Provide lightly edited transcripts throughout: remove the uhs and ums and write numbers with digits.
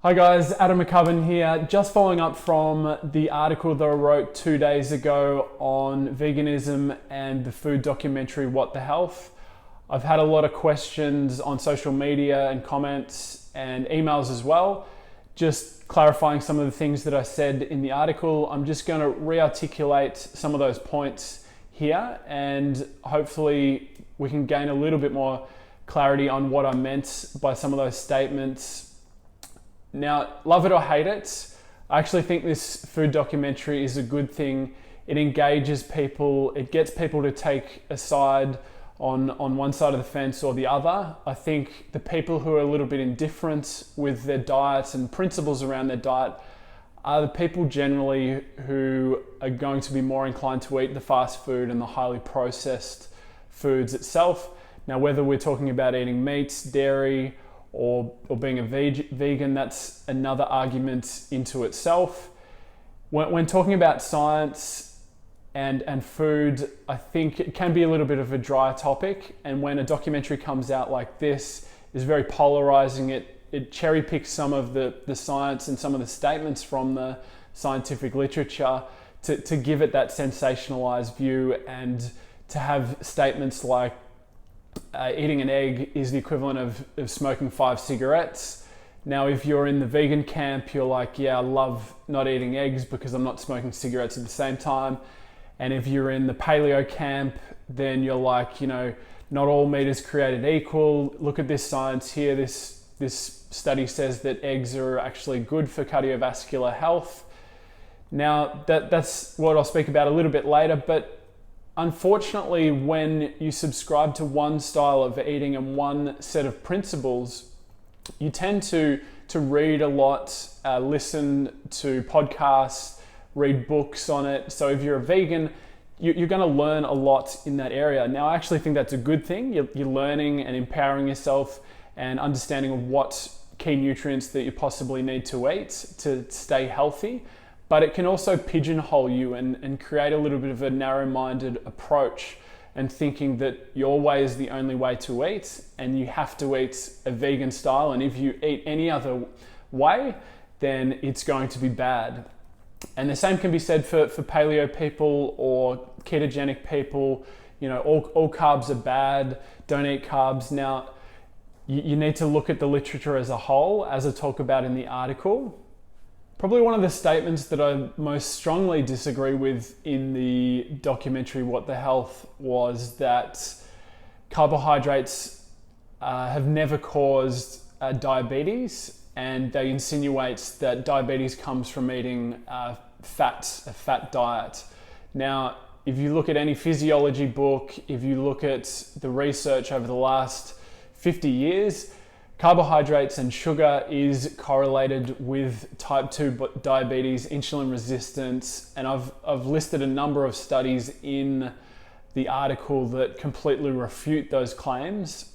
Hi guys, Adam McCubbin here. Just following up from the article that I wrote 2 days ago on veganism and the food documentary What the Health. I've had a lot of questions on social media and comments and emails as well, just clarifying some of the things that I said in the article. I'm just going to re-articulate some of those points here, and hopefully we can gain a little bit more clarity on what I meant by some of those statements. Now, love it or hate it, I actually think this food documentary is a good thing. It engages people, it gets people to take a side on one side of the fence or the other. I think the people who are a little bit indifferent with their diets and principles around their diet are the people generally who are going to be more inclined to eat the fast food and the highly processed foods itself. Now, whether we're talking about eating meats, dairy, or being a vegan, that's another argument into itself. When talking about science and food, I think it can be a little bit of a dry topic, and when a documentary comes out like this, is very polarizing. It cherry picks some of the science and some of the statements from the scientific literature to give it that sensationalized view, and to have statements like eating an egg is the equivalent of smoking 5 cigarettes. Now, if you're in the vegan camp, you're like, yeah, I love not eating eggs because I'm not smoking cigarettes at the same time. And if you're in the paleo camp, then you're like, not all meat is created equal. Look at this science here. This study says that eggs are actually good for cardiovascular health. Now, that's what I'll speak about a little bit later, but unfortunately, when you subscribe to one style of eating and one set of principles, you tend to read a lot, listen to podcasts, read books on it. So if you're a vegan, you're going to learn a lot in that area. Now, I actually think that's a good thing. You're learning and empowering yourself and understanding of what key nutrients that you possibly need to eat to stay healthy. But it can also pigeonhole you and create a little bit of a narrow-minded approach, and thinking that your way is the only way to eat and you have to eat a vegan style, and if you eat any other way, then it's going to be bad. And the same can be said for paleo people or ketogenic people. All carbs are bad, don't eat carbs. Now, you need to look at the literature as a whole, as I talk about in the article. Probably one of the statements that I most strongly disagree with in the documentary What the Health was that carbohydrates have never caused diabetes, and they insinuate that diabetes comes from eating a fat diet. Now, if you look at any physiology book, if you look at the research over the last 50 years, carbohydrates and sugar is correlated with type 2 diabetes, insulin resistance, and I've listed a number of studies in the article that completely refute those claims.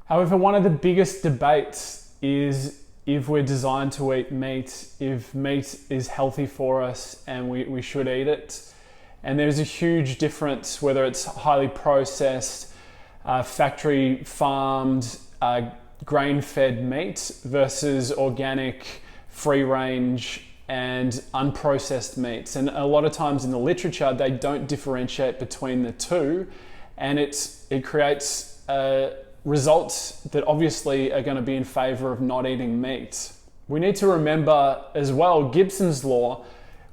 However, one of the biggest debates is if we're designed to eat meat, if meat is healthy for us and we should eat it. And there's a huge difference whether it's highly processed, factory farmed, grain-fed meat versus organic, free-range and unprocessed meats. And a lot of times in the literature, they don't differentiate between the two, and it creates results that obviously are going to be in favor of not eating meat. We need to remember as well Gibson's law,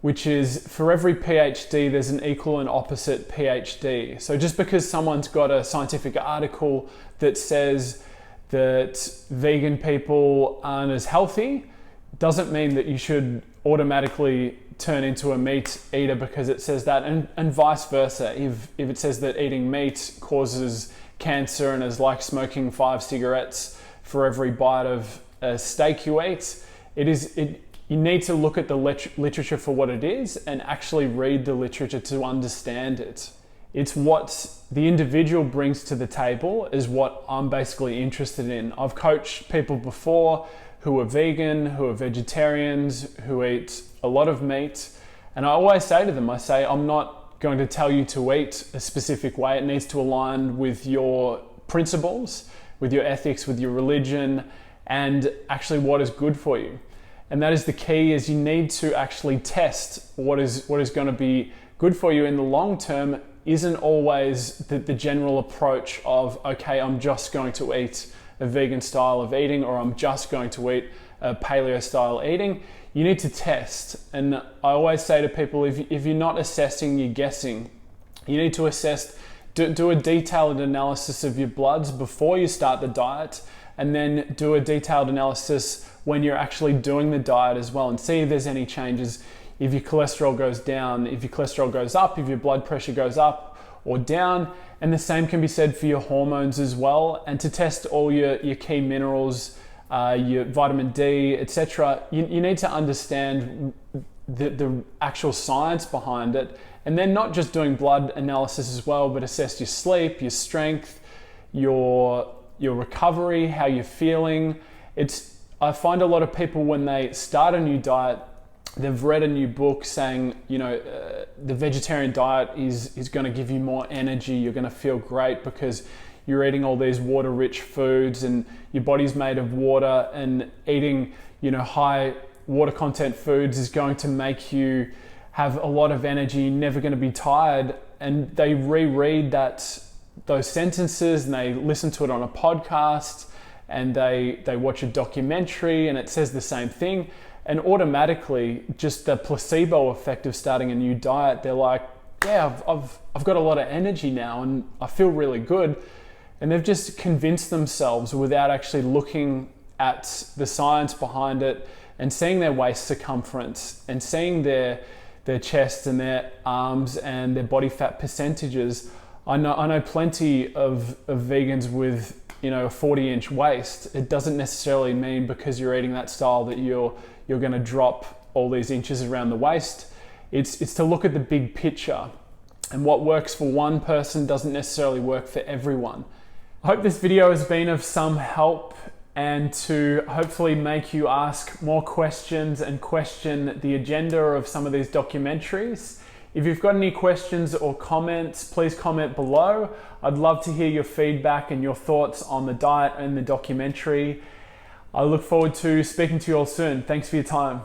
which is for every PhD, there's an equal and opposite PhD. So just because someone's got a scientific article that says that vegan people aren't as healthy doesn't mean that you should automatically turn into a meat eater because it says that, and vice versa. If it says that eating meat causes cancer and is like smoking 5 cigarettes for every bite of a steak you eat, you need to look at the literature for what it is and actually read the literature to understand it. It's what the individual brings to the table is what I'm basically interested in. I've coached people before who are vegan, who are vegetarians, who eat a lot of meat. And I always say to them, I'm not going to tell you to eat a specific way. It needs to align with your principles, with your ethics, with your religion, and actually what is good for you. And that is the key, is you need to actually test what is going to be good for you in the long term. Isn't always the general approach of, okay, I'm just going to eat a vegan style of eating, or I'm just going to eat a paleo style eating. You need to test. And I always say to people, if you're not assessing, you're guessing. You need to assess, do a detailed analysis of your bloods before you start the diet, and then do a detailed analysis when you're actually doing the diet as well, and see if there's any changes. If your cholesterol goes down, if your cholesterol goes up, if your blood pressure goes up or down. And the same can be said for your hormones as well. And to test all your key minerals, your vitamin D, etc., you need to understand the actual science behind it. And then not just doing blood analysis as well, but assess your sleep, your strength, your recovery, how you're feeling. I find a lot of people, when they start a new diet, they've read a new book saying, the vegetarian diet is going to give you more energy. You're going to feel great because you're eating all these water-rich foods, and your body's made of water, and eating, high water content foods is going to make you have a lot of energy. You're never going to be tired. And they reread those sentences, and they listen to it on a podcast, and they watch a documentary, and it says the same thing. And automatically, just the placebo effect of starting a new diet, they're like, yeah, I've got a lot of energy now, and I feel really good. And they've just convinced themselves without actually looking at the science behind it, and seeing their waist circumference, and seeing their chest and their arms and their body fat percentages. I know plenty of vegans with a 40-inch waist. It doesn't necessarily mean because you're eating that style that you're going to drop all these inches around the waist. It's to look at the big picture, and what works for one person doesn't necessarily work for everyone. I hope this video has been of some help, and to hopefully make you ask more questions and question the agenda of some of these documentaries. If you've got any questions or comments, please comment below. I'd love to hear your feedback and your thoughts on the diet and the documentary. I look forward to speaking to you all soon. Thanks for your time.